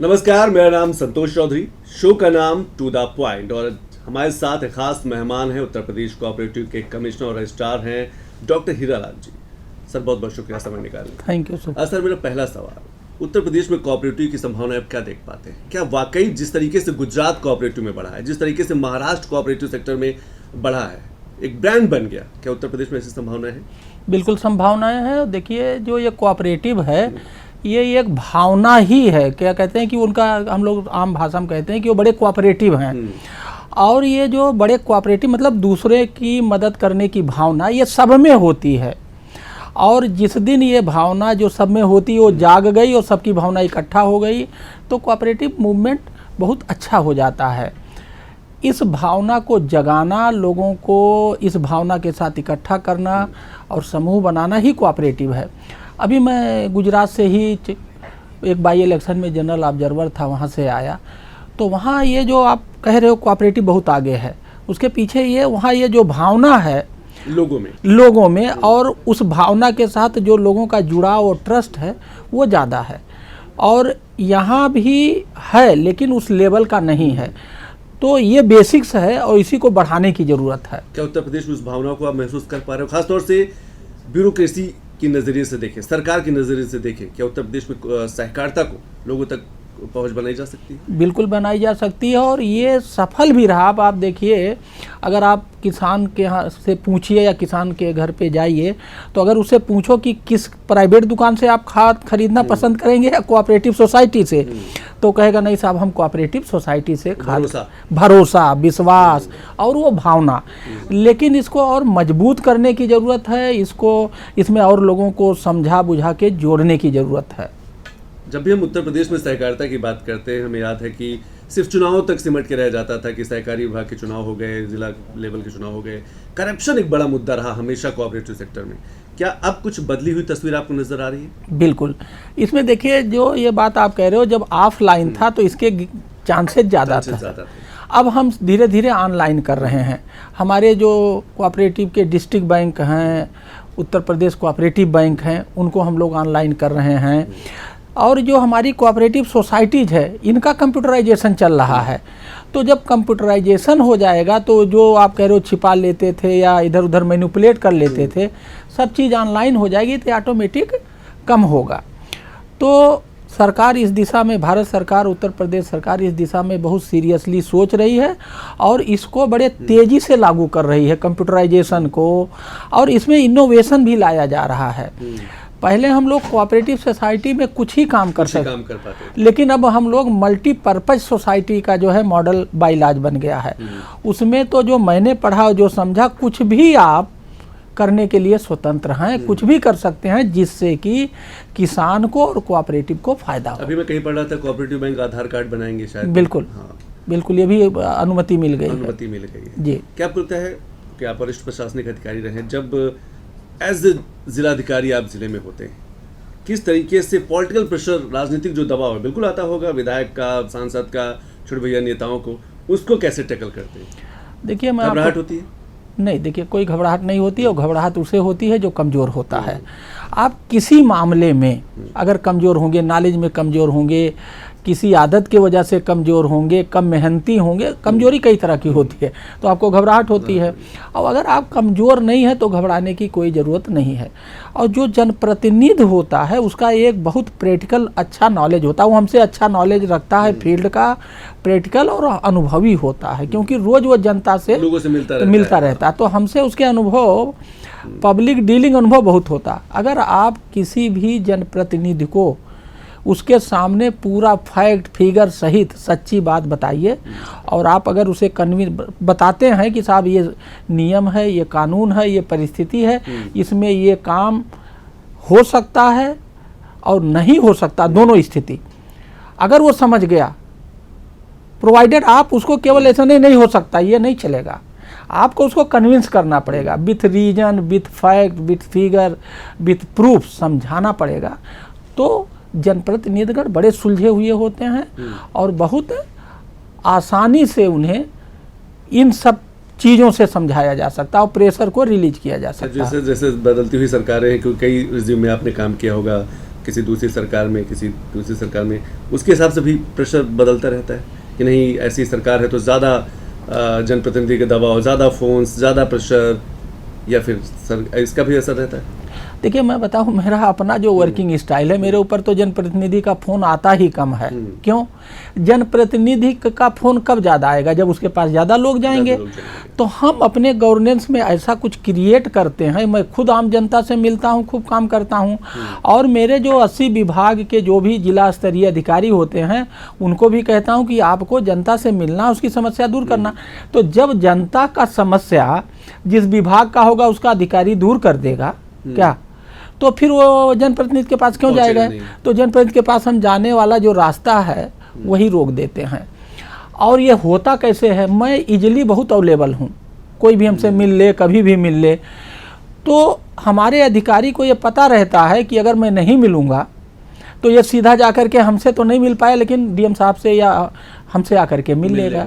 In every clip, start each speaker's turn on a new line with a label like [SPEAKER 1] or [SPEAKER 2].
[SPEAKER 1] नमस्कार, मेरा नाम संतोष चौधरी। शो का नाम टू द पॉइंट और हमारे साथ एक खास मेहमान हैं, उत्तर प्रदेश कोऑपरेटिव के कमिश्नर और रजिस्ट्रार हैं डॉक्टर हीरालाल जी। सर बहुत बहुत शुक्रिया समय निकालने।
[SPEAKER 2] Thank you sir.
[SPEAKER 1] सर मेरा पहला सवाल, उत्तर प्रदेश में कोऑपरेटिव की संभावनाएं आप क्या देख पाते हैं? क्या वाकई जिस तरीके से गुजरात कोऑपरेटिव में बढ़ा है, जिस तरीके से महाराष्ट्र कोऑपरेटिव सेक्टर में बढ़ा है, एक ब्रांड बन गया, क्या उत्तर प्रदेश में ऐसी संभावनाएं हैं? बिल्कुल
[SPEAKER 2] संभावनाएं हैं। देखिए जो ये कोऑपरेटिव है ये एक भावना ही है। क्या कहते हैं कि उनका, हम लोग आम भाषा में कहते हैं कि वो बड़े कोऑपरेटिव हैं। और ये जो बड़े कोऑपरेटिव मतलब दूसरे की मदद करने की भावना ये सब में होती है। और जिस दिन ये भावना जो सब में होती है वो जाग गई और सबकी भावना इकट्ठा हो गई तो कोऑपरेटिव मूवमेंट बहुत अच्छा हो जाता है। इस भावना को जगाना, लोगों को इस भावना के साथ इकट्ठा करना और समूह बनाना ही कोऑपरेटिव है। अभी मैं गुजरात से ही एक बाई इलेक्शन में जनरल ऑब्जर्वर था, वहाँ से आया। तो वहाँ ये जो आप कह रहे हो कोऑपरेटिव बहुत आगे है, उसके पीछे ये वहाँ ये जो भावना है लोगों में और उस भावना के साथ जो लोगों का जुड़ाव और ट्रस्ट है वो ज़्यादा है। और यहाँ भी है लेकिन उस लेवल का नहीं है। तो ये बेसिक्स है और इसी को बढ़ाने की ज़रूरत है।
[SPEAKER 1] क्या उत्तर प्रदेश में उस भावना को आप महसूस कर पा रहे हो? खासतौर से ब्यूरोक्रेसी की नज़रिए से देखें, सरकार के नज़रिए से देखें, क्या उत्तर प्रदेश में सहकारिता को लोगों तक पहुंच बनाई जा सकती है?
[SPEAKER 2] बिल्कुल बनाई जा सकती है और ये सफल भी रहा। आप देखिए, अगर आप किसान के यहाँ से पूछिए या किसान के घर पे जाइए तो अगर उससे पूछो कि किस प्राइवेट दुकान से आप खाद खरीदना पसंद करेंगे या कोऑपरेटिव सोसाइटी से, तो कहेगा नहीं साहब हम कोऑपरेटिव सोसाइटी से खाद। भरोसा, विश्वास और वो भावना। लेकिन इसको और मजबूत करने की ज़रूरत है। इसमें और लोगों को समझा बुझा के जोड़ने की ज़रूरत है।
[SPEAKER 1] जब भी हम उत्तर प्रदेश में सहकारिता की बात करते हैं, हमें याद है कि सिर्फ चुनावों तक सिमट के रह जाता था कि सहकारी विभाग के चुनाव हो गए, जिला लेवल के चुनाव हो गए। करप्शन एक बड़ा मुद्दा रहा हमेशा कोऑपरेटिव सेक्टर में। क्या अब कुछ बदली हुई तस्वीर आपको नजर आ रही है?
[SPEAKER 2] बिल्कुल। इसमें देखिए जो ये बात आप कह रहे हो, जब ऑफलाइन था तो इसके चांसेस ज़्यादा था। अब हम धीरे धीरे ऑनलाइन कर रहे हैं। हमारे जो कोऑपरेटिव के डिस्ट्रिक्ट बैंक हैं, उत्तर प्रदेश कोऑपरेटिव बैंक हैं, उनको हम लोग ऑनलाइन कर रहे हैं। और जो हमारी कोऑपरेटिव सोसाइटीज़ है इनका कंप्यूटराइजेशन चल रहा है। तो जब कंप्यूटराइजेशन हो जाएगा तो जो आप कह रहे हो छिपा लेते थे या इधर उधर मैनिपुलेट कर लेते थे, सब चीज़ ऑनलाइन हो जाएगी तो ऑटोमेटिक कम होगा। तो सरकार इस दिशा में, भारत सरकार, उत्तर प्रदेश सरकार इस दिशा में बहुत सीरियसली सोच रही है और इसको बड़े तेज़ी से लागू कर रही है कंप्यूटराइजेशन को। और इसमें इनोवेशन भी लाया जा रहा है। पहले हम लोग कोऑपरेटिव सोसाइटी में कुछ ही काम कर पाते, लेकिन अब हम लोग मल्टीपर्पज सोसाइटी का जो है मॉडल बाय लॉज बन गया है। उसमें तो जो मैंने पढ़ा और जो समझा, कुछ भी आप करने के लिए स्वतंत्र हैं, कुछ भी कर सकते हैं जिससे कि किसान को और कोऑपरेटिव को फायदा हो।
[SPEAKER 1] अभी मैं कहीं पढ़ रहा था कोऑपरेटिव बैंक आधार कार्ड बनाएंगे शायद।
[SPEAKER 2] बिल्कुल। हाँ। बिल्कुल, ये भी अनुमति मिल गई
[SPEAKER 1] है
[SPEAKER 2] जी।
[SPEAKER 1] क्या आपको लगता है कि आप वरिष्ठ प्रशासनिक अधिकारी रहे, जब एज जिलाधिकारी आप जिले में होते हैं, किस तरीके से पॉलिटिकल प्रेशर, राजनीतिक जो दबाव है बिल्कुल आता होगा, विधायक का, सांसद का, छोटे भैया नेताओं को, उसको कैसे टैकल करते हैं?
[SPEAKER 2] देखिए,
[SPEAKER 1] घबराहट होती है?
[SPEAKER 2] नहीं, देखिए कोई घबराहट नहीं होती है। और घबराहट उसे होती है जो कमज़ोर होता है। आप किसी मामले में अगर कमज़ोर होंगे, नॉलेज में कमज़ोर होंगे, किसी आदत की वजह से कमज़ोर होंगे, कम मेहनती होंगे, कमज़ोरी कई तरह की होती है, तो आपको घबराहट होती है। और अगर आप कमज़ोर नहीं है तो घबराने की कोई ज़रूरत नहीं है। और जो जनप्रतिनिधि होता है उसका एक बहुत प्रैक्टिकल अच्छा नॉलेज होता है। वो हमसे अच्छा नॉलेज रखता है फील्ड का, प्रैक्टिकल और अनुभवी होता है, क्योंकि रोज़ वो जनता से
[SPEAKER 1] लोगों से
[SPEAKER 2] मिलता रहता है। तो हमसे उसके अनुभव, पब्लिक डीलिंग अनुभव बहुत होता। अगर आप किसी भी जनप्रतिनिधि को उसके सामने पूरा फैक्ट फिगर सहित सच्ची बात बताइए और आप अगर उसे कन्विंस बताते हैं कि साहब ये नियम है, ये कानून है, ये परिस्थिति है, इसमें ये काम हो सकता है और नहीं हो सकता, दोनों स्थिति अगर वो समझ गया, प्रोवाइडेड आप उसको केवल ऐसा नहीं हो सकता, ये नहीं चलेगा, आपको उसको कन्विंस करना पड़ेगा with reason, with fact, with figure, with proof समझाना पड़ेगा। तो जनप्रतिनिधिगण बड़े सुलझे हुए होते हैं और बहुत आसानी से उन्हें इन सब चीज़ों से समझाया जा सकता है और प्रेशर को रिलीज किया जा सकता है।
[SPEAKER 1] जैसे जैसे बदलती हुई सरकारें हैं, क्योंकि कई रिज्यूम में आपने काम किया होगा, किसी दूसरी सरकार में, किसी दूसरी सरकार में, उसके हिसाब से भी प्रेशर बदलता रहता है कि नहीं ऐसी सरकार है तो ज़्यादा जनप्रतिनिधि का दबाव, ज़्यादा फोन्स, ज़्यादा प्रेशर, या फिर इसका भी असर रहता है?
[SPEAKER 2] देखिए मैं बताऊं, मेरा अपना जो वर्किंग स्टाइल है, मेरे ऊपर तो जनप्रतिनिधि का फ़ोन आता ही कम है। क्यों? जनप्रतिनिधि का फ़ोन कब ज़्यादा आएगा? जब उसके पास ज़्यादा लोग जाएंगे। तो हम अपने गवर्नेंस में ऐसा कुछ क्रिएट करते हैं। मैं खुद आम जनता से मिलता हूं, खूब काम करता हूं, और मेरे जो 80 विभाग के जो भी जिला स्तरीय अधिकारी होते हैं उनको भी कहता हूं कि आपको जनता से मिलना, उसकी समस्या दूर करना। तो जब जनता का समस्या जिस विभाग का होगा उसका अधिकारी दूर कर देगा क्या, तो फिर वो जनप्रतिनिधि के पास क्यों जाएगा? तो जनप्रतिनिधि के पास हम जाने वाला जो रास्ता है वही रोक देते हैं। और ये होता कैसे है? मैं इजली बहुत अवेलेबल हूँ, कोई भी हमसे मिल ले, कभी भी मिल ले। तो हमारे अधिकारी को ये पता रहता है कि अगर मैं नहीं मिलूँगा तो ये सीधा जाकर के हमसे तो नहीं मिल पाया, लेकिन डीएम साहब से या हमसे आकर के मिल लेगा।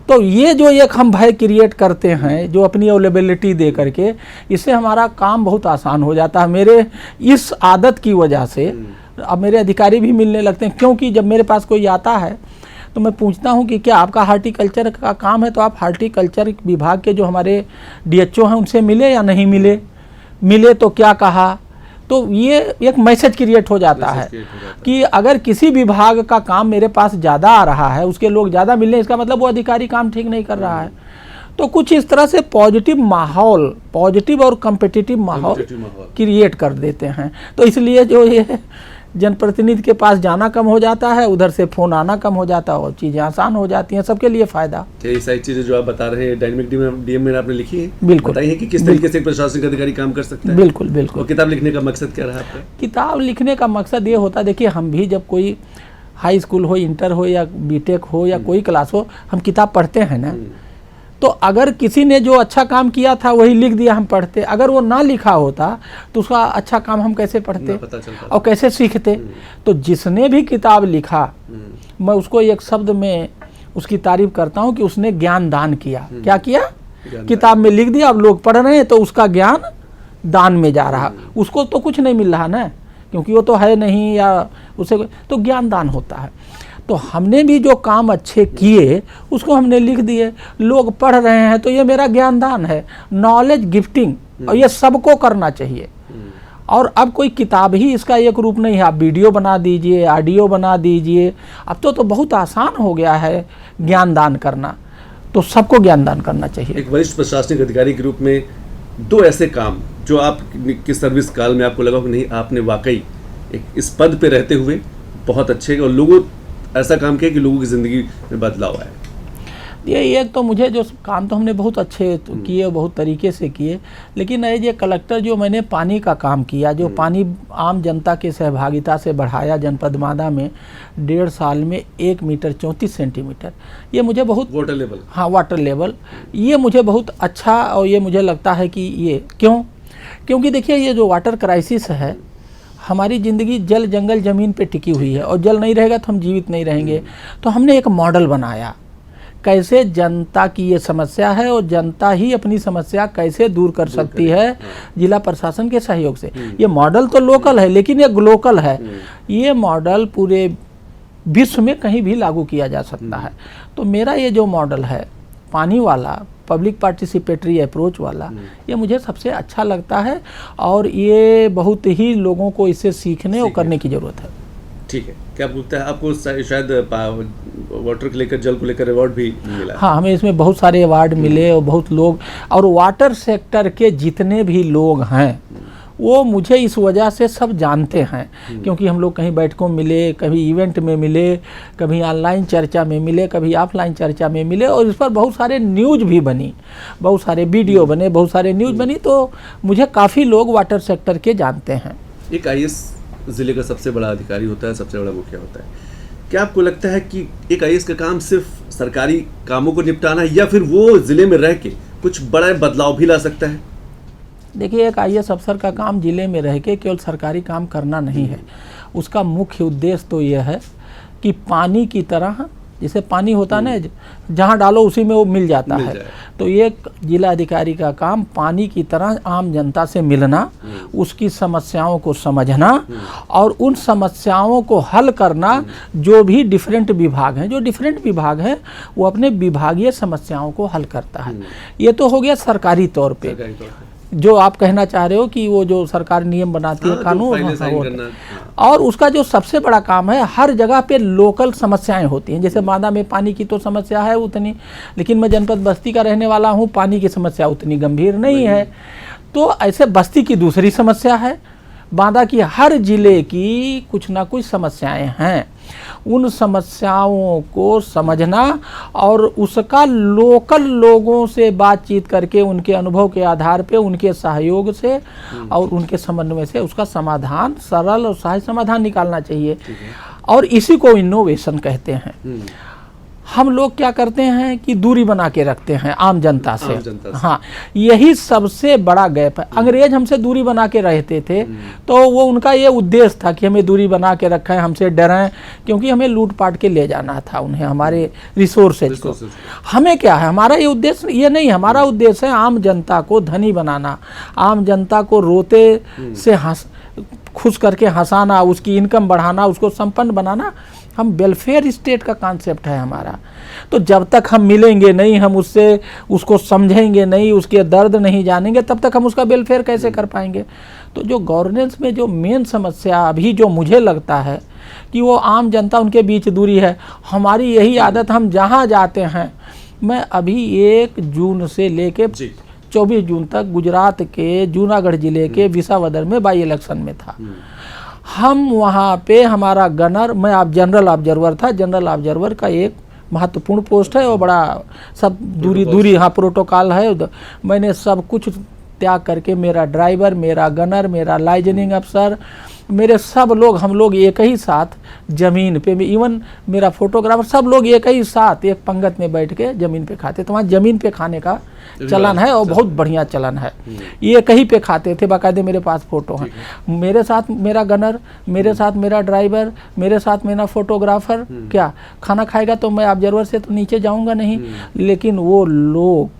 [SPEAKER 2] तो ये जो एक हम भय क्रिएट करते हैं, जो अपनी अवेलेबिलिटी दे करके, इससे हमारा काम बहुत आसान हो जाता है। मेरे इस आदत की वजह से अब मेरे अधिकारी भी मिलने लगते हैं, क्योंकि जब मेरे पास कोई आता है तो मैं पूछता हूं कि क्या आपका हार्टिकल्चर का काम है, तो आप हार्टिकल्चर विभाग के जो हमारे डीएचओ हैं उनसे मिले या नहीं मिले, मिले तो क्या कहा। तो ये एक मैसेज क्रिएट हो जाता है कि अगर किसी विभाग का काम मेरे पास ज़्यादा आ रहा है, उसके लोग ज़्यादा मिलने, इसका मतलब वो अधिकारी काम ठीक नहीं कर रहा है। तो कुछ इस तरह से पॉजिटिव माहौल, पॉजिटिव और कम्पिटिटिव माहौल क्रिएट कर देते हैं। तो इसलिए जो ये जनप्रतिनिधि के पास जाना कम हो जाता है, उधर से फ़ोन आना कम हो जाता है और चीज़ें आसान हो जाती हैं, सबके लिए फ़ायदा।
[SPEAKER 1] ये सारी चीज़ें जो आप बता रहे हैं डायनेमिक डीएम में आपने लिखी है,
[SPEAKER 2] बिल्कुल
[SPEAKER 1] बताइए कि किस तरीके से एक प्रशासनिक अधिकारी काम कर सकता है।
[SPEAKER 2] बिल्कुल बिल्कुल।
[SPEAKER 1] और किताब लिखने का मकसद क्या रहा आपका?
[SPEAKER 2] किताब लिखने का मकसद ये होता है, देखिए हम भी जब कोई हाई स्कूल हो, इंटर हो या बीटेक हो या कोई क्लास हो, हम किताब पढ़ते हैं ना। तो अगर किसी ने जो अच्छा काम किया था वही लिख दिया, हम पढ़ते। अगर वो ना लिखा होता तो उसका अच्छा काम हम कैसे पढ़ते और कैसे सीखते? तो जिसने भी किताब लिखा, मैं उसको एक शब्द में उसकी तारीफ करता हूँ कि उसने ज्ञान दान किया। क्या किया? किताब में लिख दिया, अब लोग पढ़ रहे हैं तो उसका ज्ञान दान में जा रहा। उसको तो कुछ नहीं मिल रहा ना, क्योंकि वो तो है नहीं, या उसे तो ज्ञान दान होता है। तो हमने भी जो काम अच्छे किए उसको हमने लिख दिए, लोग पढ़ रहे हैं, तो ये मेरा ज्ञान दान है, नॉलेज गिफ्टिंग, और ये सबको करना चाहिए। और अब कोई किताब ही इसका एक रूप नहीं है, आप वीडियो बना दीजिए, ऑडियो बना दीजिए, अब तो बहुत आसान हो गया है ज्ञान दान करना। तो सबको ज्ञान दान करना चाहिए।
[SPEAKER 1] एक वरिष्ठ प्रशासनिक अधिकारी के रूप में दो ऐसे काम जो आप की सर्विस काल में आपको लगा कि नहीं आपने वाकई एक इस पद पे रहते हुए बहुत अच्छे और लोगों ऐसा काम किया कि लोगों की ज़िंदगी में बदलाव आया?
[SPEAKER 2] ये एक तो मुझे जो काम तो हमने बहुत अच्छे किए, बहुत तरीके से किए, लेकिन ये कलेक्टर जो मैंने पानी का काम किया, जो पानी आम जनता के सहभागिता से बढ़ाया जनपद मादा में 1.5 साल में 1 मीटर 34 सेंटीमीटर, ये मुझे बहुत
[SPEAKER 1] वाटर लेवल,
[SPEAKER 2] हाँ वाटर लेवल, ये मुझे बहुत अच्छा, और ये मुझे लगता है कि ये क्योंकि देखिए ये जो वाटर क्राइसिस है, हमारी ज़िंदगी जल जंगल ज़मीन पे टिकी हुई है, और जल नहीं रहेगा तो हम जीवित नहीं रहेंगे। तो हमने एक मॉडल बनाया, कैसे जनता की ये समस्या है और जनता ही अपनी समस्या कैसे दूर कर सकती है जिला प्रशासन के सहयोग से। ये मॉडल तो लोकल है, लेकिन ये ग्लोकल है। ये मॉडल पूरे विश्व में कहीं भी लागू किया जा सकता है। तो मेरा ये जो मॉडल है पानी वाला, पब्लिक पार्टिसिपेटरी अप्रोच वाला, ये मुझे सबसे अच्छा लगता है, और ये बहुत ही लोगों को इससे सीखने और करने की ज़रूरत है।
[SPEAKER 1] ठीक है, क्या आपको लगता है आपको शायद वाटर को लेकर, जल को लेकर अवार्ड भी मिला?
[SPEAKER 2] हाँ, हमें इसमें बहुत सारे अवार्ड मिले, और बहुत लोग, और वाटर सेक्टर के जितने भी लोग हैं वो मुझे इस वजह से सब जानते हैं, क्योंकि हम लोग कहीं बैठकों में मिले, कभी इवेंट में मिले, कभी ऑनलाइन चर्चा में मिले, कभी ऑफलाइन चर्चा में मिले, और इस पर बहुत सारे न्यूज़ भी बनी, बहुत सारे वीडियो बने, बहुत सारे न्यूज़ बनी। तो मुझे काफ़ी लोग वाटर सेक्टर के जानते हैं।
[SPEAKER 1] एक आईएएस ज़िले का सबसे बड़ा अधिकारी होता है, सबसे बड़ा मुखिया होता है। क्या आपको लगता है कि एक आईएएस का काम सिर्फ सरकारी कामों को निपटाना है, या फिर वो ज़िले में रह के कुछ बड़ा बदलाव भी ला सकता है?
[SPEAKER 2] देखिए, एक आईएएस अफसर का काम जिले में रह के केवल सरकारी काम करना नहीं है। उसका मुख्य उद्देश्य तो यह है कि पानी की तरह, जैसे पानी होता है ना, जहाँ डालो उसी में वो मिल जाता है, तो तो एक जिला अधिकारी का काम पानी की तरह आम जनता से मिलना, उसकी समस्याओं को समझना और उन समस्याओं को हल करना। जो भी डिफरेंट विभाग हैं, जो डिफरेंट विभाग है वो अपने विभागीय समस्याओं को हल करता है। ये तो हो गया सरकारी तौर पे। जो आप कहना चाह रहे हो कि वो जो सरकार नियम बनाती है, कानून, और उसका जो सबसे बड़ा काम है, हर जगह पे लोकल समस्याएं होती हैं। जैसे बांदा में पानी की तो समस्या है उतनी, लेकिन मैं जनपद बस्ती का रहने वाला हूँ, पानी की समस्या उतनी गंभीर नहीं है। तो ऐसे बस्ती की दूसरी समस्या है, बांदा की, हर जिले की कुछ ना कुछ समस्याएं हैं। उन समस्याओं को समझना और उसका लोकल लोगों से बातचीत करके, उनके अनुभव के आधार पे, उनके सहयोग से और उनके समन्वय से उसका समाधान, सरल और सहज समाधान निकालना चाहिए। और इसी को इनोवेशन कहते हैं। हम लोग क्या करते हैं कि दूरी बना के रखते हैं आम जनता से। हाँ, यही सबसे बड़ा गैप है। अंग्रेज हमसे दूरी बना के रहते थे, तो वो उनका ये उद्देश्य था कि हमें दूरी बना के रखें, हमसे डरें, क्योंकि हमें लूट पाट के ले जाना था उन्हें, हमारे रिसोर्सेज को। हमें क्या है, हमारा ये उद्देश्य ये नहीं, हमारा उद्देश्य है आम जनता को धनी बनाना, आम जनता को रोते से खुश करके हंसाना, उसकी इनकम बढ़ाना, उसको संपन्न बनाना। हम वेलफेयर स्टेट का कॉन्सेप्ट है हमारा। तो जब तक हम मिलेंगे नहीं, हम उससे उसको समझेंगे नहीं, उसके दर्द नहीं जानेंगे, तब तक हम उसका वेलफेयर कैसे कर पाएंगे। तो जो गवर्नेंस में जो मेन समस्या अभी जो मुझे लगता है कि वो आम जनता, उनके बीच दूरी है। हमारी यही आदत, हम जहाँ जाते हैं, मैं अभी 1 जून से लेके 24 जून तक गुजरात के जूनागढ़ जिले के विसावदर में बाई इलेक्शन में था। हम वहाँ पे, हमारा गनर, मैं आप जनरल ऑब्जर्वर था, जनरल ऑब्जर्वर का एक महत्वपूर्ण पोस्ट है और बड़ा सब दूरी हाँ प्रोटोकॉल है। मैंने सब कुछ त्याग करके, मेरा ड्राइवर, मेरा गनर, मेरा लाइजनिंग अफसर, मेरे सब लोग, हम लोग एक ही साथ ज़मीन पे, इवन मेरा फोटोग्राफर, सब लोग एक ही साथ एक पंगत में बैठ के ज़मीन पे खाते। तो वहाँ ज़मीन पे खाने का चलन है और बहुत बढ़िया चलन है। ये कहीं पे खाते थे, बाकायदे मेरे पास फोटो है। मेरे साथ मेरा गनर, मेरे साथ मेरा ड्राइवर, मेरे साथ मेरा फोटोग्राफर। क्या खाना खाएगा तो मैं ऑब्जर्वर से तो नीचे जाऊंगा नहीं, लेकिन वो लोग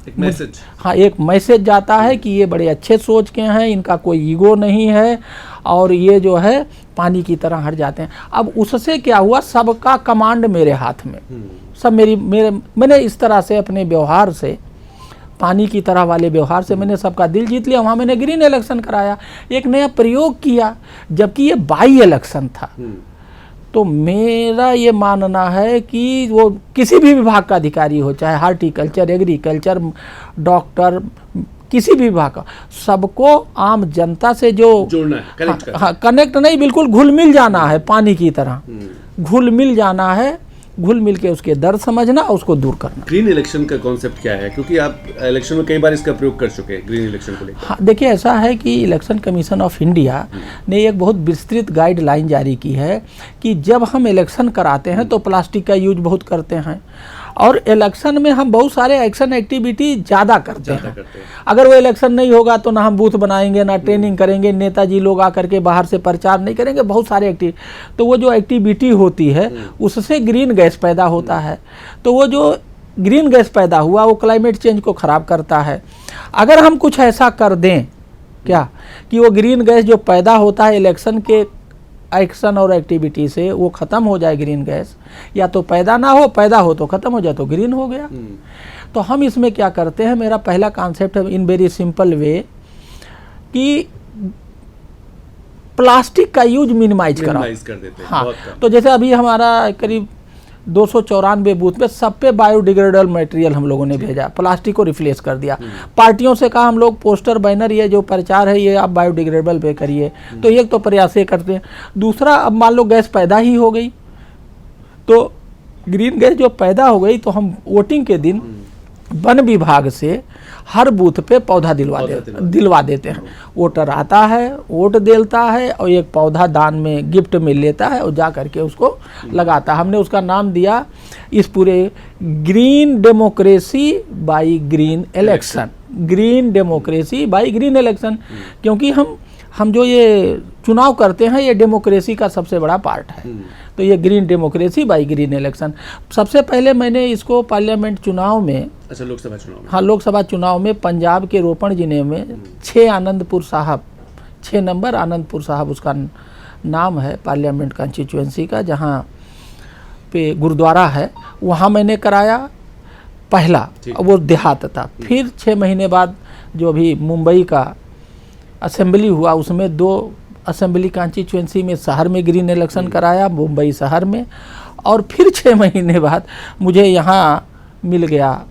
[SPEAKER 1] एक मैसेज,
[SPEAKER 2] हाँ, एक मैसेज जाता है कि ये बड़े अच्छे सोच के हैं, इनका कोई ईगो नहीं है और ये जो है पानी की तरह हट जाते हैं। अब उससे क्या हुआ, सबका कमांड मेरे हाथ में, सब मैंने इस तरह से अपने व्यवहार से, पानी की तरह वाले व्यवहार से मैंने सबका दिल जीत लिया। वहाँ मैंने ग्रीन इलेक्शन कराया, एक नया प्रयोग किया, जबकि ये बाई इलेक्शन था। तो मेरा ये मानना है कि वो किसी भी विभाग का अधिकारी हो, चाहे हार्टिकल्चर, एग्रीकल्चर, डॉक्टर, किसी भी विभाग का, सबको आम जनता से जो
[SPEAKER 1] जोड़ना है, कनेक्ट करना।
[SPEAKER 2] हाँ, कनेक्ट नहीं, बिल्कुल घुल मिल जाना है, पानी की तरह घुल मिल जाना है, घुल मिल के उसके दर्द समझना और उसको दूर करना।
[SPEAKER 1] ग्रीन इलेक्शन का कॉन्सेप्ट क्या है, क्योंकि आप इलेक्शन में कई बार इसका प्रयोग कर चुके हैं, ग्रीन इलेक्शन को लेकर?
[SPEAKER 2] हाँ, देखिए, ऐसा है कि इलेक्शन कमीशन ऑफ इंडिया ने एक बहुत विस्तृत गाइडलाइन जारी की है कि जब हम इलेक्शन कराते हैं तो प्लास्टिक का यूज बहुत करते हैं और इलेक्शन में हम बहुत सारे एक्शन एक्टिविटी ज़्यादा करते हैं। अगर वो इलेक्शन नहीं होगा तो ना हम बूथ बनाएंगे, ना ट्रेनिंग करेंगे, नेताजी लोग आकर के बाहर से प्रचार नहीं करेंगे, बहुत सारे एक्टिविटी। तो वो जो एक्टिविटी होती है उससे ग्रीन गैस पैदा होता है। तो वो जो ग्रीन गैस पैदा हुआ वो क्लाइमेट चेंज को ख़राब करता है। अगर हम कुछ ऐसा कर दें क्या कि वो ग्रीन गैस जो पैदा होता है इलेक्शन के एक्शन और एक्टिविटी से वो ख़त्म हो जाए, ग्रीन गैस या तो पैदा ना हो, पैदा हो तो ख़त्म हो जाए, तो ग्रीन हो गया। तो हम इसमें क्या करते हैं, मेरा पहला कॉन्सेप्ट है इन वेरी सिंपल वे कि प्लास्टिक का यूज मिनिमाइज कर
[SPEAKER 1] देते हैं।
[SPEAKER 2] हाँ, तो जैसे अभी हमारा करीब 294 बूथ पे सब पे बायोडिग्रेडेबल मटेरियल हम लोगों ने भेजा, प्लास्टिक को रिप्लेस कर दिया। पार्टियों से कहा हम लोग पोस्टर बैनर, ये जो प्रचार है ये आप बायोडिग्रेडेबल पे करिए। तो एक तो प्रयास ये करते हैं। दूसरा, अब मान लो गैस पैदा ही हो गई, तो ग्रीन गैस जो पैदा हो गई तो हम वोटिंग के दिन वन विभाग से हर बूथ पे पौधा दिलवा देते हैं। वोटर आता है, वोट देता है और एक पौधा दान में गिफ्ट में लेता है और जा करके उसको लगाता है। हमने उसका नाम दिया इस पूरे green democracy by green election, green democracy by green election, क्योंकि हम जो ये चुनाव करते हैं ये डेमोक्रेसी का सबसे बड़ा पार्ट है। तो ये green democracy by green election. सबसे पहले मैंने इसको पार्लियामेंट चुनाव में,
[SPEAKER 1] अच्छा लोकसभा चुनाव में,
[SPEAKER 2] हाँ लोकसभा चुनाव में पंजाब के रोपण जिले में 6 आनंदपुर साहब, 6 नंबर आनंदपुर साहब उसका नाम है पार्लियामेंट कॉन्स्टिट्यूएंसी का, जहाँ पे गुरुद्वारा है, वहाँ मैंने कराया पहला, वो देहात था। फिर 6 महीने बाद जो अभी मुंबई का असेंबली हुआ उसमें 2 असेंबली कॉन्स्टिट्यूएंसी में शहर में ग्रीन इलेक्शन कराया, मुंबई शहर में। और फिर 6 महीने बाद मुझे यहाँ मिल गया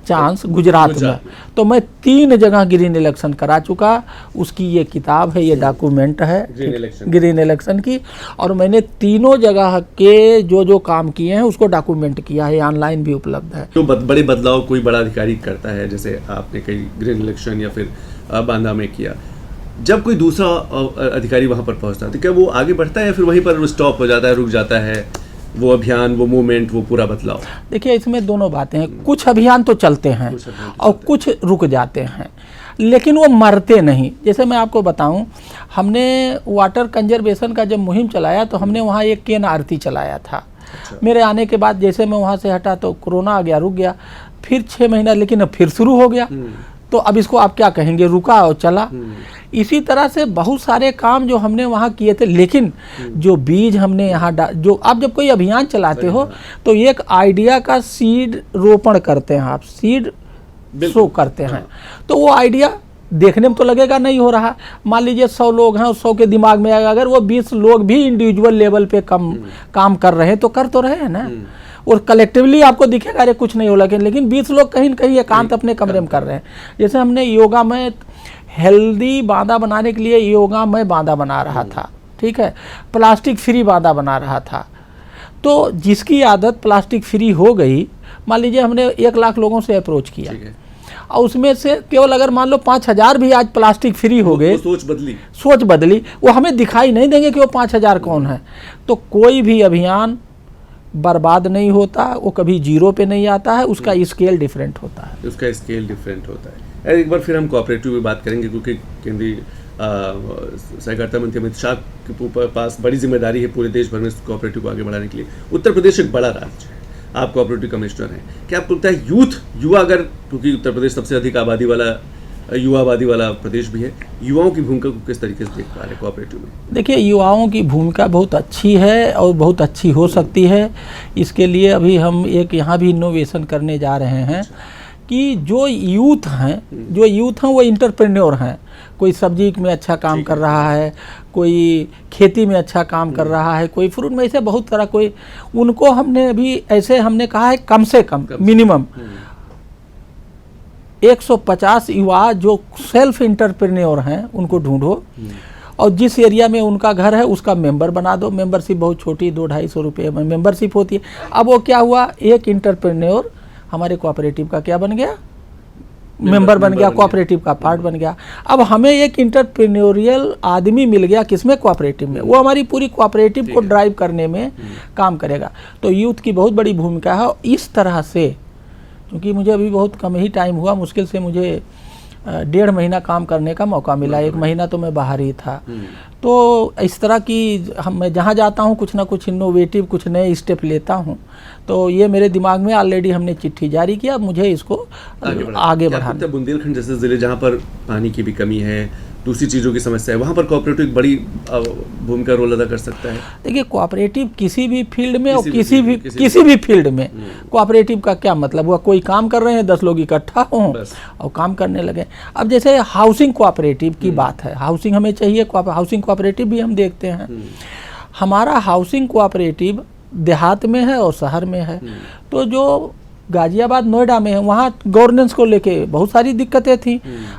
[SPEAKER 2] चांस गुजरात में, तो मैं 3 जगह ग्रीन इलेक्शन करा चुका। उसकी ये किताब है, ये डॉक्यूमेंट है ग्रीन इलेक्शन की, और मैंने तीनों जगह के जो काम किए हैं उसको डॉक्यूमेंट किया है, ऑनलाइन भी उपलब्ध है।
[SPEAKER 1] तो बड़े बदलाव कोई बड़ा अधिकारी करता है, जैसे आपने कई ग्रीन इलेक्शन या फिर बांदा में किया, जब कोई दूसरा अधिकारी वहां पर पहुंचता है तो क्या वो आगे बढ़ता है या फिर वहीं पर स्टॉप हो जाता है, रुक जाता है वो अभियान, वो मूवमेंट, वो पूरा बदलाव?
[SPEAKER 2] देखिए इसमें दोनों बातें हैं, कुछ अभियान तो चलते हैं और कुछ रुक जाते हैं, लेकिन वो मरते नहीं। जैसे मैं आपको बताऊं, हमने वाटर कंजर्वेशन का जब मुहिम चलाया तो हमने वहाँ एक केन आरती चलाया था। अच्छा। मेरे आने के बाद जैसे मैं वहाँ से हटा तो कोरोना आ गया, रुक गया। फिर 6 महीना, लेकिन अब फिर शुरू हो गया, तो अब इसको आप क्या कहेंगे, रुका और चला। इसी तरह से बहुत सारे काम जो हमने वहाँ किए थे, लेकिन जो बीज हमने यहाँ जो आप जब कोई अभियान चलाते हो तो एक आइडिया का सीड रोपण करते हैं, आप सीड शो करते हैं। तो वो आइडिया देखने में तो लगेगा नहीं हो रहा, मान लीजिए 100 लोग हैं, 100 के दिमाग में आएगा, अगर वो 20 लोग भी इंडिविजुअल लेवल पे काम कर रहे हैं तो कर तो रहे हैं ना, और कलेक्टिवली आपको दिखेगा अरे कुछ नहीं हो, लेकिन 20 लोग कहीं न कहीं एकांत अपने कमरे में कर रहे हैं। जैसे हमने योगा में हेल्दी बांदा बनाने के लिए योगा में बांदा बना रहा था, ठीक है, प्लास्टिक फ्री बांदा बना रहा था। तो जिसकी आदत प्लास्टिक फ्री हो गई, मान लीजिए हमने 1 लाख लोगों से अप्रोच किया और उसमें से केवल अगर मान लो 5000 भी आज प्लास्टिक फ्री हो गए, सोच बदली, वो हमें दिखाई नहीं देंगे कि वो 5000 कौन है। तो कोई भी अभियान बर्बाद नहीं होता, वो कभी जीरो पे नहीं आता है, उसका स्केल डिफरेंट होता है,
[SPEAKER 1] उसका स्केल डिफरेंट होता है। एक बार फिर हम कोऑपरेटिव की बात करेंगे, क्योंकि केंद्रीय सहकारिता मंत्री अमित शाह के पास बड़ी जिम्मेदारी है पूरे देश भर में कोऑपरेटिव को आगे बढ़ाने के लिए। उत्तर प्रदेश एक बड़ा राज्य है, आप कोऑपरेटिव कमिश्नर हैं, क्या आपको लगता है युवा अगर, क्योंकि उत्तर प्रदेश सबसे अधिक आबादी वाला प्रदेश भी है, युवाओं की भूमिका को किस तरीके से देख पा रहे हैं कोऑपरेटिव में? देखिए
[SPEAKER 2] युवाओं की भूमिका बहुत अच्छी है और बहुत अच्छी हो सकती है। इसके लिए अभी हम एक यहाँ भी इनोवेशन करने जा रहे हैं कि जो यूथ हैं वो इंटरप्रेन्योर हैं। कोई सब्जी में अच्छा काम कर रहा है, कोई खेती में अच्छा काम कर रहा है, कोई फ्रूट में, ऐसे बहुत तरह, कोई उनको हमने अभी ऐसे हमने कहा है कम से कम मिनिमम 150 युवा जो सेल्फ इंटरप्रेन्योर हैं उनको ढूंढो और जिस एरिया में उनका घर है उसका मेंबर बना दो। मेंबरशिप बहुत छोटी 200-250 रुपये में मेंबरशिप होती है। अब वो क्या हुआ, एक इंटरप्रेन्योर हमारे कोऑपरेटिव का क्या बन गया, मेंबर बन गया, कोऑपरेटिव का पार्ट बन गया। अब हमें एक इंटरप्रेन्योरियल आदमी मिल गया, किसमें, कोऑपरेटिव में, वो हमारी पूरी कोऑपरेटिव को ड्राइव करने में काम करेगा। तो यूथ की बहुत बड़ी भूमिका है। इस तरह से, क्योंकि मुझे अभी बहुत कम ही टाइम हुआ, मुश्किल से मुझे 1.5 महीना काम करने का मौका मिला, 1 महीना तो मैं बाहर ही था। तो इस तरह की मैं जहाँ जाता हूँ कुछ ना कुछ इनोवेटिव, कुछ नए स्टेप लेता हूँ। तो ये मेरे दिमाग में ऑलरेडी हमने चिट्ठी जारी किया, मुझे इसको आगे बढ़ाना।
[SPEAKER 1] बुंदेलखंड जैसे ज़िले जहाँ पर पानी की भी कमी है, दूसरी चीज़ों की समस्या है, वहाँ पर कोऑपरेटिव बड़ी भूमिका रोल अदा कर सकता है।
[SPEAKER 2] देखिए कोऑपरेटिव किसी भी फील्ड में और किसी भी फील्ड में कोऑपरेटिव का क्या मतलब हुआ, कोई काम कर रहे हैं, 10 लोग इकट्ठा हों और काम करने लगे। अब जैसे हाउसिंग कोऑपरेटिव की बात है, हाउसिंग हमें चाहिए, हाउसिंग कोऑपरेटिव भी हम देखते हैं। हमारा हाउसिंग कोऑपरेटिव देहात में है और शहर में है। तो जो गाजियाबाद, नोएडा में है, वहाँ गवर्नेंस को लेके बहुत सारी दिक्कतें थी।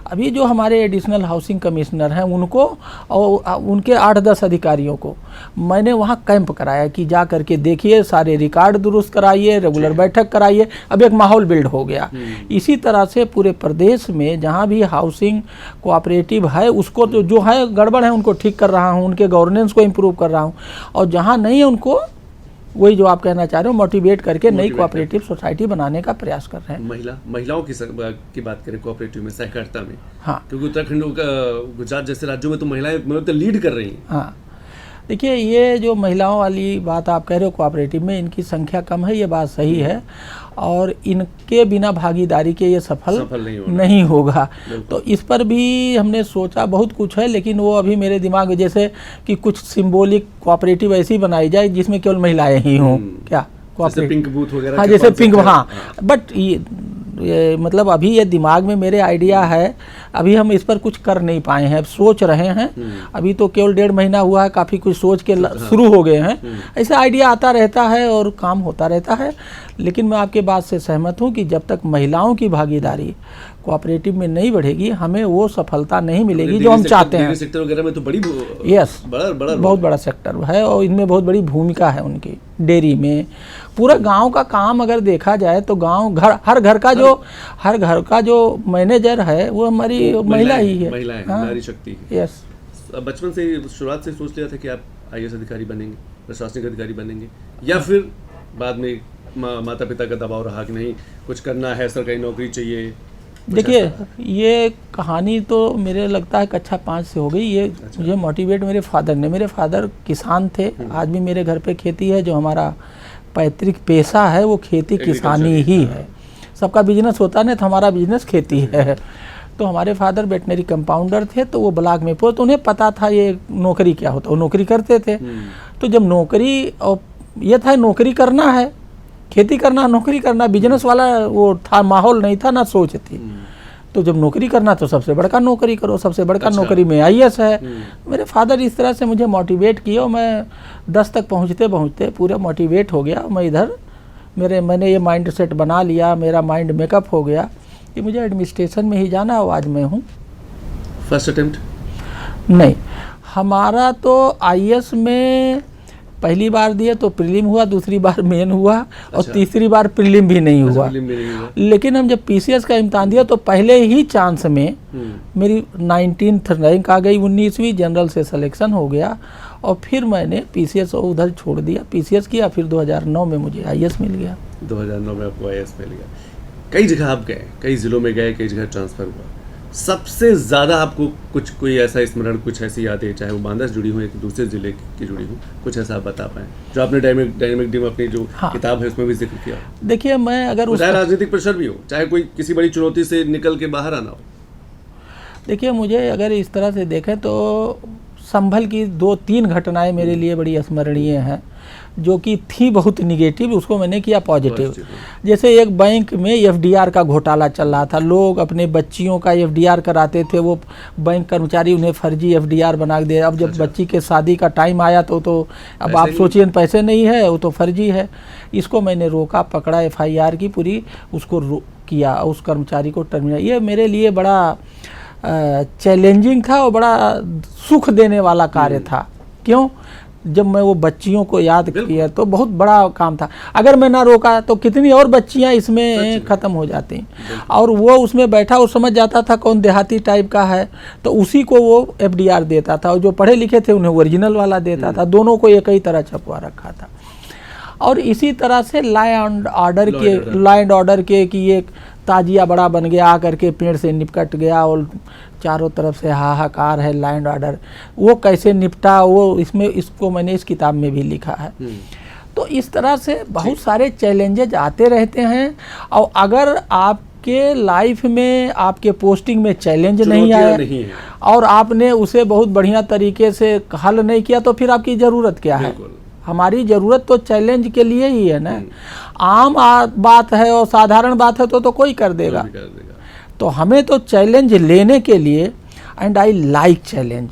[SPEAKER 2] अभी जो हमारे एडिशनल हाउसिंग कमिश्नर हैं उनको और उनके 8-10 अधिकारियों को मैंने वहाँ कैंप कराया कि जा करके देखिए, सारे रिकॉर्ड दुरुस्त कराइए, रेगुलर बैठक कराइए। अब एक माहौल बिल्ड हो गया। इसी तरह से पूरे प्रदेश में जहाँ भी हाउसिंग कोऑपरेटिव है उसको तो जो है गड़बड़ है उनको ठीक कर रहा हूँ, उनके गवर्नेंस को इम्प्रूव कर रहा हूँ, और जहाँ नहीं है उनको वही जो आप कहना चाह रहे हो मोटिवेट करके नई कोऑपरेटिव सोसाइटी बनाने का प्रयास कर रहे हैं।
[SPEAKER 1] महिलाओं की बात करें कोऑपरेटिव में, सहकारिता में,
[SPEAKER 2] हाँ,
[SPEAKER 1] क्योंकि उत्तराखंड, गुजरात जैसे राज्यों में तो महिलाएं तो लीड कर रही हैं।
[SPEAKER 2] हाँ, देखिए, ये जो महिलाओं वाली बात आप कह रहे हो, कोऑपरेटिव में इनकी संख्या कम है, ये बात सही है, और इनके बिना भागीदारी के ये सफल नहीं होगा। तो इस पर भी हमने सोचा, बहुत कुछ है, लेकिन वो अभी मेरे दिमाग में, जैसे कि कुछ सिंबॉलिक कोऑपरेटिव ऐसी बनाई जाए जिसमें केवल महिलाएं ही हों, क्या
[SPEAKER 1] जैसे पिंक बूथ वगैरह,
[SPEAKER 2] हाँ जैसे पिंक, हाँ, बट ये मतलब अभी ये दिमाग में मेरे आइडिया है, अभी हम इस पर कुछ कर नहीं पाए हैं, सोच रहे हैं। अभी तो केवल 1.5 महीना हुआ है, काफ़ी कुछ सोच के शुरू हो गए हैं। ऐसे आइडिया आता रहता है और काम होता रहता है। लेकिन मैं आपके बात से सहमत हूँ कि जब तक महिलाओं की भागीदारी कोऑपरेटिव में नहीं बढ़ेगी, हमें वो सफलता नहीं मिलेगी जो हम चाहते हैं।
[SPEAKER 1] सेक्टर वगैरह में तो बड़ी
[SPEAKER 2] बहुत बड़ा सेक्टर है और इनमें बहुत बड़ी भूमिका है उनकी। डेयरी में पूरा गांव का काम अगर देखा जाए तो गांव हर घर का जो मैनेजर है वो हमारी महिला ही है,
[SPEAKER 1] नारी शक्ति है।
[SPEAKER 2] यस,
[SPEAKER 1] बचपन से शुरुआत से सोच लिया था कि आप IAS अधिकारी बनेंगे, प्रशासनिक अधिकारी बनेंगे, या फिर बाद में माता पिता का दबाव रहा कि नहीं कुछ करना है, सरकारी नौकरी चाहिए?
[SPEAKER 2] देखिए, ये कहानी तो मेरे लगता है कक्षा 5 से हो गई। ये मुझे मोटिवेट मेरे फादर ने, मेरे फादर किसान थे, आज भी मेरे घर पे खेती है। जो हमारा पैतृक पेशा है वो खेती किसानी ही है। सबका बिजनेस होता है, तो हमारा बिजनेस खेती है। तो हमारे फादर वेटनरी कंपाउंडर थे, तो वो ब्लॉक में तो उन्हें पता था ये नौकरी क्या होता है, वो नौकरी करते थे। तो जब नौकरी, और ये था नौकरी करना है, खेती करना, नौकरी करना, बिजनेस वाला वो था, माहौल नहीं था, ना सोच थी। तो जब नौकरी करना तो सबसे बड़का नौकरी करो, सबसे बड़का नौकरी में IAS है। मेरे फादर इस तरह से मुझे मोटिवेट किया और मैं 10 तक पहुँचते पहुँचते पूरा मोटिवेट हो गया। मैं इधर मैंने ये माइंड सेट बना लिया, मेरा माइंड मेकअप हो गया कि मुझे एडमिनिस्ट्रेशन में ही जाना, और आज मैं हूँ।
[SPEAKER 1] फर्स्ट अटेम्प्ट
[SPEAKER 2] नहीं, हमारा तो IAS में पहली बार दिया तो प्रीलिम हुआ, दूसरी बार मेन हुआ, और तीसरी बार प्रीलिम भी नहीं हुआ। लेकिन हम जब PCS का इम्तिहान दिया तो पहले ही चांस में मेरी 19th रैंक आ गई, 19वीं जनरल से सिलेक्शन हो गया, और फिर मैंने PCS उधर छोड़ दिया, PCS किया, फिर 2009 में मुझे IAS मिल गया।
[SPEAKER 1] 2009 में आपको IAS मिल गया। कई जगह आप गए, कई जिलों में गए, कई जगह ट्रांसफर हुआ। सबसे ज़्यादा आपको कोई ऐसा स्मरण, कुछ ऐसी यादें, चाहे वो बांदा से जुड़ी हो, एक दूसरे जिले की जुड़ी हो, कुछ ऐसा आप बता पाएँ जो आपने डायनेमिक टीम अपनी जो किताब है उसमें भी जिक्र किया?
[SPEAKER 2] देखिए, मैं अगर
[SPEAKER 1] चाहे राजनीतिक प्रेशर भी हो, चाहे कोई किसी बड़ी चुनौती से निकल के बाहर आना हो।
[SPEAKER 2] देखिए, मुझे अगर इस तरह से देखें तो संभल की 2-3 घटनाएं मेरे लिए बड़ी स्मरणीय हैं, जो कि थी बहुत निगेटिव, उसको मैंने किया पॉजिटिव। जैसे एक बैंक में FDR का घोटाला चल रहा था, लोग अपने बच्चियों का FDR कराते थे, वो बैंक कर्मचारी उन्हें फर्जी FDR बना दे। अब जब बच्ची के शादी का टाइम आया तो अब आप सोचिए, पैसे नहीं है, वो तो फर्जी है। इसको मैंने रोका, पकड़ा, FIR की पूरी, उसको किया, उस कर्मचारी को टर्मिनेट। ये मेरे लिए बड़ा चैलेंजिंग था और बड़ा सुख देने वाला कार्य था। क्यों? जब मैं वो बच्चियों को याद किया तो बहुत बड़ा काम था। अगर मैं ना रोका तो कितनी और बच्चियां इसमें ख़त्म हो जाती। और वो उसमें बैठा, वो समझ जाता था कौन देहाती टाइप का है, तो उसी को वो FDR देता था, और जो पढ़े लिखे थे उन्हें ओरिजिनल वाला देता था। दोनों को एक ही तरह छपवा रखा था। और इसी तरह से लॉ एंड ऑर्डर के कि ये ताजिया बड़ा बन गया, आकर के पेड़ से निपट गया और चारों तरफ से हाहाकार है, लॉ एंड ऑर्डर, वो कैसे निपटा, वो इसको मैंने इस किताब में भी लिखा है। तो इस तरह से बहुत सारे चैलेंजेज आते रहते हैं, और अगर आपके लाइफ में, आपके पोस्टिंग में चैलेंज नहीं आया और आपने उसे बहुत बढ़िया तरीके से हल नहीं किया, तो फिर आपकी ज़रूरत क्या है? हमारी ज़रूरत तो चैलेंज के लिए ही है ना। आम बात है और साधारण बात है तो कोई कर देगा। तो हमें तो चैलेंज लेने के लिए, एंड आई लाइक चैलेंज,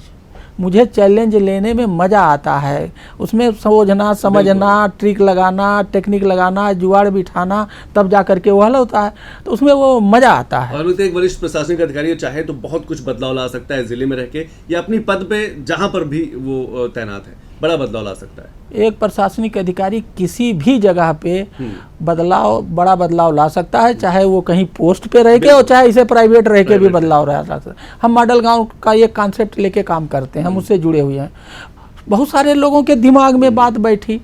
[SPEAKER 2] मुझे चैलेंज लेने में मज़ा आता है। उसमें सोचना, समझना, ट्रिक लगाना, टेक्निक लगाना, जुगाड़ बिठाना, तब जा करके वो हल होता है। तो उसमें वो मज़ा आता है।
[SPEAKER 1] और एक वरिष्ठ प्रशासनिक अधिकारी चाहे तो बहुत कुछ बदलाव ला सकता है जिले में रह के, या अपनी पद पे जहाँ पर भी वो तैनात है, बड़ा बदलाव ला सकता है।
[SPEAKER 2] एक प्रशासनिक अधिकारी किसी भी जगह पे बड़ा बदलाव ला सकता है, चाहे वो कहीं पोस्ट पे रह के और चाहे इसे प्राइवेट रह के भी बदलाव ला सकता है। हम मॉडल गांव का ये कॉन्सेप्ट लेके काम करते हैं, हम उससे जुड़े हुए हैं। बहुत सारे लोगों के दिमाग में बात बैठी,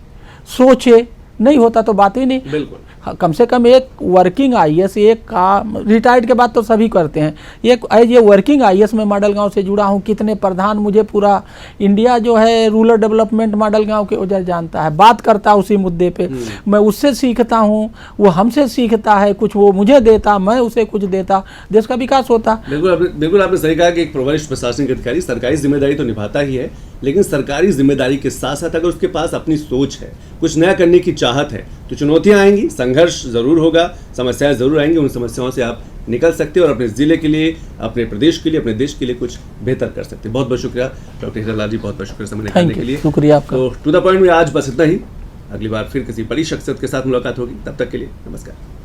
[SPEAKER 2] सोचे, नहीं होता तो बात ही नहीं।
[SPEAKER 1] बिल्कुल।
[SPEAKER 2] कम से कम एक वर्किंग आईएएस, एक का रिटायर्ड के बाद तो सभी करते हैं, एक एज ये वर्किंग आईएएस में मॉडल गांव से जुड़ा हूं। कितने प्रधान, मुझे पूरा इंडिया जो है रूरल डेवलपमेंट मॉडल गांव के वजह जानता है, बात करता उसी मुद्दे पे, मैं उससे सीखता हूं, वो हमसे सीखता है, कुछ वो मुझे देता, मैं उसे कुछ देता, देश का विकास होता।
[SPEAKER 1] बिल्कुल आपने सही कहा कि एक वरिष्ठ प्रशासनिक अधिकारी सरकारी जिम्मेदारी तो निभाता ही है, लेकिन सरकारी जिम्मेदारी के साथ साथ अगर उसके पास अपनी सोच है, कुछ नया करने की चाहत है, तो चुनौतियां आएंगी, संघर्ष जरूर होगा, समस्याएं जरूर आएंगी। उन समस्याओं से आप निकल सकते हैं और अपने जिले के लिए, अपने प्रदेश के लिए, अपने देश के लिए कुछ बेहतर कर सकते हैं। बहुत बहुत शुक्रिया डॉक्टर हीरालाल जी, बहुत बहुत शुक्रिया समय निकालने के लिए।
[SPEAKER 2] शुक्रिया आपका।
[SPEAKER 1] तो टू द पॉइंट में आज बस इतना ही। अगली बार फिर किसी बड़ी शख्सियत के साथ मुलाकात होगी, तब तक के लिए नमस्कार।